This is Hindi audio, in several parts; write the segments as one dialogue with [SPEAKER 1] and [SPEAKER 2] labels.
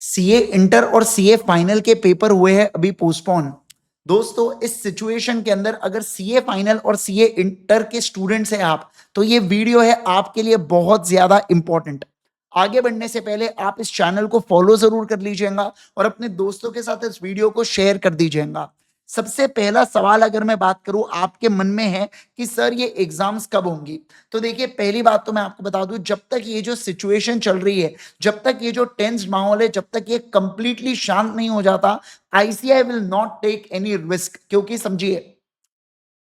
[SPEAKER 1] सीए इंटर और सीए फाइनल के पेपर हुए हैं अभी पोस्टपोन। दोस्तों, इस सिचुएशन के अंदर अगर सीए फाइनल और सीए इंटर के स्टूडेंट्स हैं आप, तो ये वीडियो है आपके लिए बहुत ज्यादा इंपॉर्टेंट। आगे बढ़ने से पहले आप इस चैनल को फॉलो जरूर कर लीजिएगा और अपने दोस्तों के साथ इस वीडियो को शेयर कर दीजिएगा। सबसे पहला सवाल अगर मैं बात करूं आपके मन में है कि सर ये एग्जाम्स कब होंगी, तो देखिए पहली बात तो मैं आपको बता दूं, जब तक ये जो सिचुएशन चल रही है, जब तक ये जो टेंस माहौल है, जब तक ये कंप्लीटली शांत नहीं हो जाता, ICI will not take any risk. क्योंकि समझिए,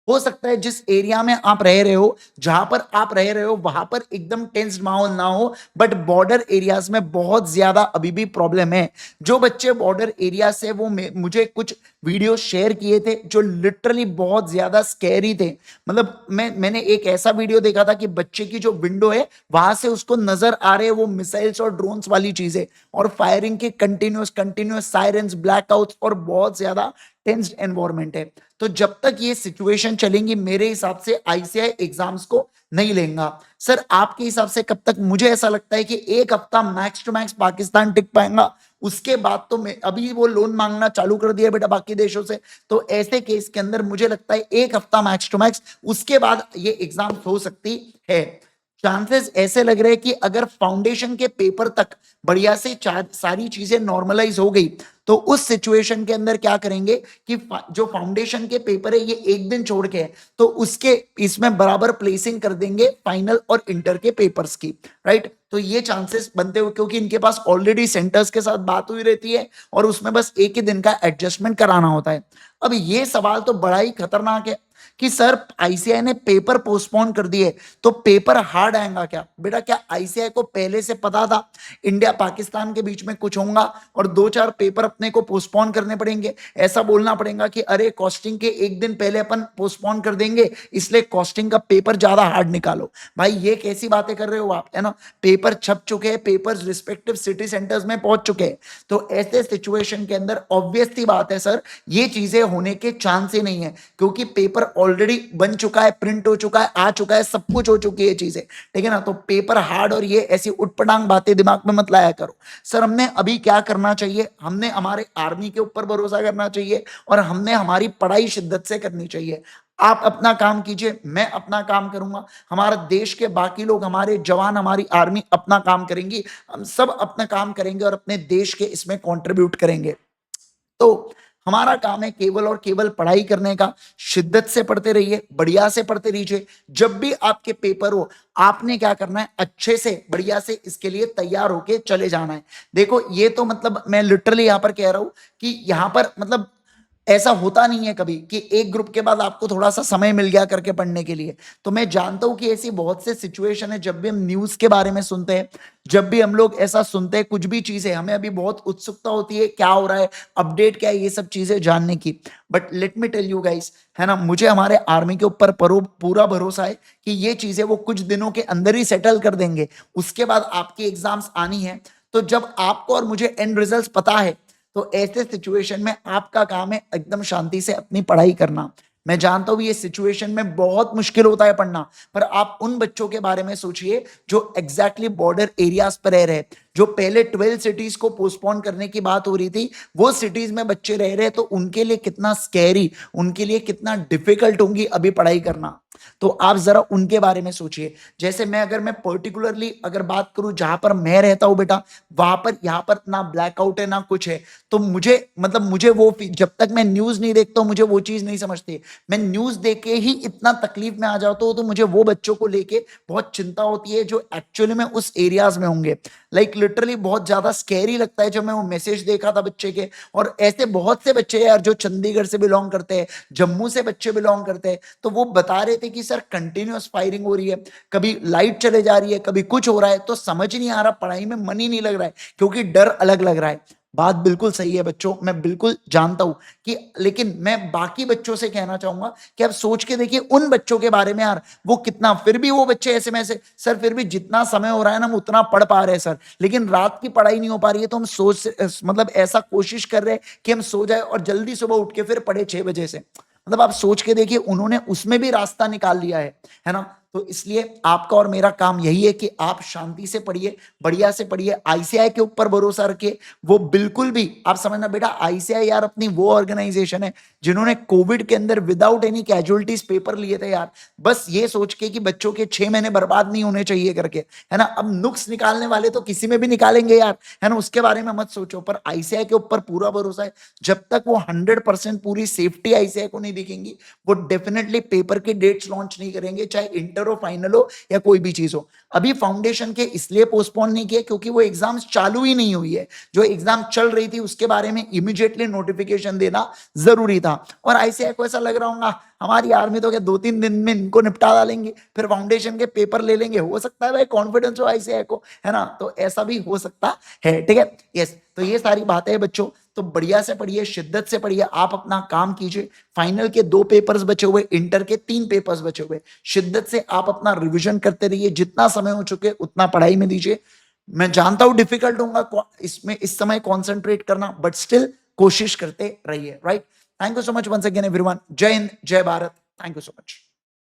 [SPEAKER 1] हो सकता है जिस एरिया में आप रह रहे हो, जहां पर आप रह रहे हो वहां पर एकदम टेंस्ड माहौल ना हो, बट बॉर्डर एरियाज में बहुत ज्यादा अभी भी प्रॉब्लम है। जो बच्चे बॉर्डर एरिया से वो मुझे कुछ वीडियो शेयर किए थे जो लिटरली बहुत ज्यादा स्कैरी थे। मतलब मैंने एक ऐसा वीडियो देखा था कि बच्चे की जो विंडो है वहां से उसको नजर आ रहे वो मिसाइल्स और ड्रोन्स वाली चीजें, और फायरिंग के कंटिन्यूस कंटिन्यूस सायरन्स, ब्लैकआउट्स, और बहुत ज्यादा टेंस्ड एनवायरनमेंट है। तो जब तक ये सिचुएशन चलेंगी मेरे हिसाब से आईसीआई एग्जाम्स को नहीं लेगा। सर आपके हिसाब से कब तक? मुझे ऐसा लगता है कि एक हफ्ता मैक्स टू मैक्स पाकिस्तान टिक पाएगा, उसके बाद तो मैं अभी वो लोन मांगना चालू कर दिया बेटा बाकी देशों से। तो ऐसे केस के अंदर मुझे लगता है एक हफ्ता मैक्स टू मैक्स, उसके बाद ये एग्जाम हो सकती है। चांसेस ऐसे लग रहे हैं कि अगर फाउंडेशन के पेपर तक बढ़िया से सारी चीजें नॉर्मलाइज हो गई, तो उस सिचुएशन के अंदर क्या करेंगे कि जो फाउंडेशन के पेपर है ये एक दिन छोड़ के है, तो उसके इसमें बराबर प्लेसिंग कर देंगे फाइनल और इंटर के पेपर्स की। राइट, तो ये चांसेस बनते हुए, क्योंकि इनके पास ऑलरेडी सेंटर्स के साथ बात हुई रहती है और उसमें बस एक ही दिन का एडजस्टमेंट कराना होता है। अब ये सवाल तो बड़ा ही खतरनाक है कि सर आईसीआई ने पेपर पोस्टपोन कर दिए तो पेपर हार्ड आएगा क्या? बेटा, क्या आईसीआई को पहले से पता था इंडिया पाकिस्तान के बीच में कुछ होगा और दो चार पेपर अपने को पोस्टपोन करने पड़ेंगे? ऐसा बोलना पड़ेगा कि अरे कॉस्टिंग के एक दिन पहले अपन पोस्टपोन कर देंगे, इसलिए कॉस्टिंग का पेपर ज्यादा हार्ड निकालो। भाई ये कैसी बातें कर रहे हो आप, है ना? पेपर छप चुके हैं, पेपर्स रिस्पेक्टिव सिटी सेंटर्स में पहुंच चुके हैं। तो ऐसे सिचुएशन के अंदर ऑब्वियस सी बात है सर, ये चीजें होने के चांस ही नहीं है, क्योंकि पेपर ऑलरेडी बन चुका है, प्रिंट हो चुका है, आ चुका है, सब कुछ हो चुकी है चीजें। ठीक है ना? तो पेपर हार्ड और ये ऐसी उटपटांग बातें दिमाग में मत लाया करो। सर हमने अभी क्या करना चाहिए? हमने हमारे आर्मी के ऊपर भरोसा करना चाहिए और हमने हमारी पढ़ाई शिद्दत से करनी चाहिए। आप अपना काम कीजिए, मैं अपना काम करूंगा, हमारा देश के बाकी लोग, हमारे जवान, हमारी आर्मी अपना काम करेंगी, हम सब अपना काम करेंगे और अपने देश के इसमें कंट्रीब्यूट करेंगे। तो हमारा काम है केवल और केवल पढ़ाई करने का। शिद्दत से पढ़ते रहिए, बढ़िया से पढ़ते रहिए। जब भी आपके पेपर हो, आपने क्या करना है? अच्छे से बढ़िया से इसके लिए तैयार होके चले जाना है। देखो ये तो मतलब मैं लिटरली यहां पर कह रहा हूं कि यहां पर मतलब ऐसा होता नहीं है कभी कि एक ग्रुप के बाद आपको थोड़ा सा समय मिल गया करके पढ़ने के लिए। तो मैं जानता हूं कि ऐसी बहुत से सिचुएशन है, जब भी हम न्यूज के बारे में सुनते हैं, जब भी हम लोग ऐसा सुनते हैं कुछ भी चीजें, हमें अभी बहुत उत्सुकता होती है क्या हो रहा है, अपडेट क्या है, ये सब चीजें जानने की। But let me tell you guys, है ना, मुझे हमारे आर्मी के ऊपर पूरा भरोसा है कि ये चीजें वो कुछ दिनों के अंदर ही सेटल कर देंगे। उसके बाद आपकी एग्जाम्स आनी है, तो जब आपको और मुझे एंड रिजल्ट पता है, तो ऐसे सिचुएशन में आपका काम है एकदम शांति से अपनी पढ़ाई करना। मैं जानता हूं ये सिचुएशन में बहुत मुश्किल होता है पढ़ना, पर आप उन बच्चों के बारे में सोचिए जो एग्जैक्टली बॉर्डर एरियाज पर रह रहे, जो पहले 12 सिटीज को पोस्टपोन करने की बात हो रही थी, वो सिटीज में बच्चे रह रहे, तो उनके लिए कितना स्कैरी, उनके लिए कितना डिफिकल्ट होंगी अभी पढ़ाई करना। तो आप जरा उनके बारे में सोचिए। जैसे मैं पर्टिकुलरली अगर बात करूं जहां पर मैं रहता हूं बेटा, वहां पर यहाँ पर ना ब्लैकआउट है ना कुछ है, तो मुझे मतलब मुझे वो जब तक मैं न्यूज नहीं देखता हूं मुझे वो चीज नहीं समझती। मैं न्यूज देख के ही इतना तकलीफ में आ जाता हूं, तो मुझे वो बच्चों को लेके बहुत चिंता होती है जो एक्चुअली में उस एरियाज में होंगे। लाइक लिटरली बहुत ज्यादा स्कैरी लगता है जब मैं वो मैसेज देखा था बच्चे के। और ऐसे बहुत से बच्चे यार जो चंडीगढ़ से बिलोंग करते हैं, जम्मू से बच्चे बिलोंग करते हैं, तो वो बता रहे थे कि सर कंटिन्यूअस फायरिंग हो रही है, कभी लाइट चले जा रही है, कभी कुछ हो रहा है, तो समझ नहीं आ रहा, पढ़ाई में मन ही नहीं लग रहा है, क्योंकि डर अलग लग रहा है। बात बिल्कुल सही है बच्चों, मैं बिल्कुल जानता हूं कि, लेकिन मैं बाकी बच्चों से कहना चाहूंगा कि आप सोच के देखिए उन बच्चों के बारे में यार, वो कितना, फिर भी वो बच्चे ऐसे में ऐसे, सर फिर भी जितना समय हो रहा है ना हम उतना पढ़ पा रहे हैं सर, लेकिन रात की पढ़ाई नहीं हो पा रही है, तो हम सोच मतलब ऐसा कोशिश कर रहे हैं कि हम सो जाए और जल्दी सुबह उठ के फिर पढ़े 6 बजे से। मतलब आप सोच के देखिए उन्होंने उसमें भी रास्ता निकाल लिया है ना? तो इसलिए आपका और मेरा काम यही है कि आप शांति से पढ़िए, बढ़िया से पढ़िए, आईसीआई के ऊपर भरोसा रखिए। वो बिल्कुल भी आप समझना बेटा, आईसीआई यार अपनी वो ऑर्गेनाइजेशन है जिन्होंने कोविड के अंदर विदाउट एनी कैजुअलिटीज पेपर लिए थे यार, बस ये सोच के कि बच्चों के 6 महीने बर्बाद नहीं होने चाहिए करके, है ना। अब नुक्स निकालने वाले तो किसी में भी निकालेंगे यार, है ना, उसके बारे में मत सोचो, पर आईसीआई के ऊपर पूरा भरोसा है। जब तक वो 100% पूरी सेफ्टी आईसीआई को नहीं दिखेंगी, वो डेफिनेटली पेपर के डेट्स लॉन्च नहीं करेंगे, चाहे इंटर हो, फाइनल हो या कोई भी चीज हो। अभी फाउंडेशन के इसलिए पोस्टपोन नहीं किए क्योंकि वो एग्जाम्स चालू ही नहीं हुई है, जो एग्जाम चल रही थी उसके बारे में इमीडिएटली नोटिफिकेशन देना जरूरी था। और आईसीआई को ऐसा लग रहा होगा हमारी आर्मी तो क्या 2-3 दिन में इनको निपटा डालेंगे, फिर फाउंडेशन के पेपर ले लेंगे, हो सकता है भाई, कॉन्फिडेंस हो आईसीआई को, है ना, तो ऐसा भी हो सकता है, ठीक है। यस, तो ये सारी बातें हैं बच्चों, तो बढ़िया से पढ़िए, शिद्दत से पढ़िए, आप अपना काम कीजिए। फाइनल के 2 पेपर्स बचे हुए, इंटर के 3 पेपर्स बचे हुए, शिद्दत से आप अपना रिविजन करते रहिए, जितना समय हो चुके उतना पढ़ाई में दीजिए। मैं जानता हूं डिफिकल्ट होगा इसमें इस समय कॉन्सेंट्रेट करना, बट स्टिल कोशिश करते रहिए, right. Thank you so much once again everyone. जय हिंद, जय Bharat, thank you so much.